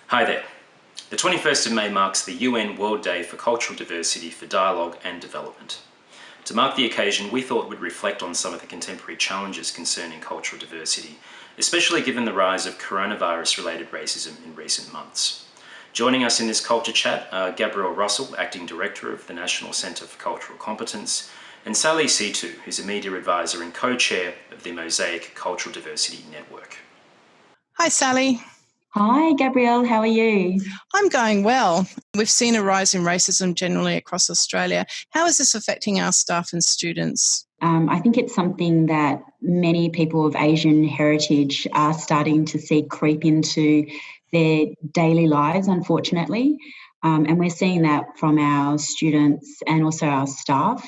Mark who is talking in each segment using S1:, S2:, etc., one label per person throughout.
S1: Hi there. The 21st of May marks the UN World Day for Cultural Diversity for Dialogue and Development. To mark the occasion, we thought we'd reflect on some of the contemporary challenges concerning cultural diversity, especially given the rise of coronavirus-related racism in recent months. Joining us in this culture chat are Gabrielle Russell, Acting Director of the National Centre for Cultural Competence, and Sally Sitou, who's a media advisor and co-chair of the Mosaic Cultural Diversity Network.
S2: Hi, Sally.
S3: Hi, Gabrielle. How are you?
S2: I'm going well. We've seen a rise in racism generally across Australia. How is this affecting our staff and students?
S3: I think it's something that many people of Asian heritage are starting to see creep into their daily lives, unfortunately. And we're seeing that from our students and also our staff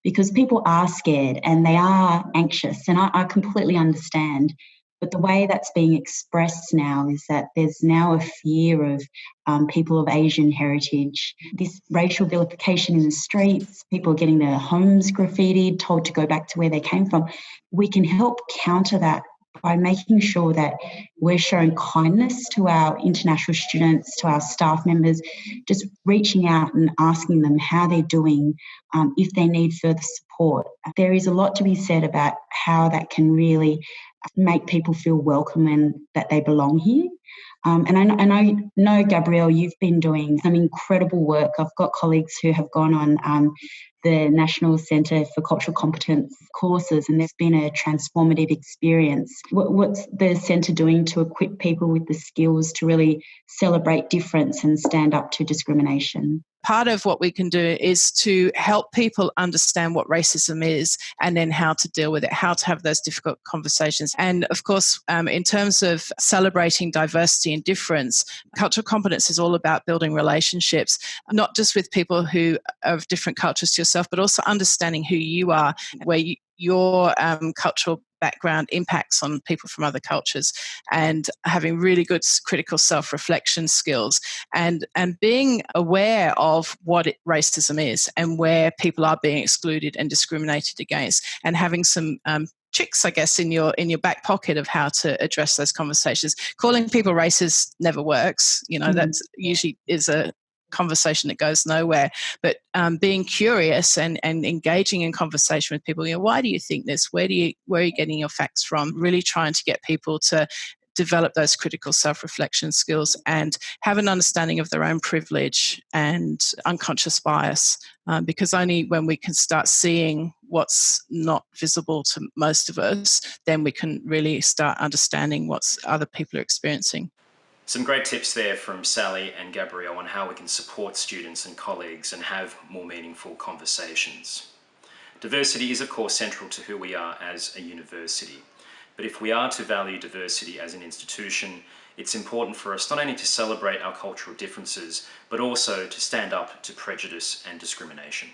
S3: because people are scared and they are anxious. And I completely understand. But the way that's being expressed now is that there's now a fear of people of Asian heritage, this racial vilification in the streets, people are getting their homes graffitied, told to go back to where they came from. We can help counter that by making sure that we're showing kindness to our international students, to our staff members, just reaching out and asking them how they're doing, if they need further support. There is a lot to be said about how that can really make people feel welcome and that they belong here. And I know, Gabrielle, you've been doing some incredible work. I've got colleagues who have gone on the National Centre for Cultural Competence courses, and there's been a transformative experience. What's the centre doing to equip people with the skills to really celebrate difference and stand up to discrimination?
S2: Part of what we can do is to help people understand what racism is and then how to deal with it, how to have those difficult conversations. And of course, in terms of celebrating diversity and difference, cultural competence is all about building relationships, not just with people who are of different cultures to yourself, but also understanding who you are, where your cultural background impacts on people from other cultures, and having really good critical self-reflection skills and being aware of what racism is and where people are being excluded and discriminated against, and having some tricks, I guess, in your back pocket of how to address those conversations. Calling people racist never works. That usually is a conversation that goes nowhere, but being curious and engaging in conversation with people, why do you think this? Where are you getting your facts from? Really trying to get people to develop those critical self-reflection skills and have an understanding of their own privilege and unconscious bias, because only when we can start seeing what's not visible to most of us, then we can really start understanding what other people are experiencing.
S1: Some great tips there from Sally and Gabrielle on how we can support students and colleagues and have more meaningful conversations. Diversity is of course central to who we are as a university, but if we are to value diversity as an institution, it's important for us not only to celebrate our cultural differences, but also to stand up to prejudice and discrimination.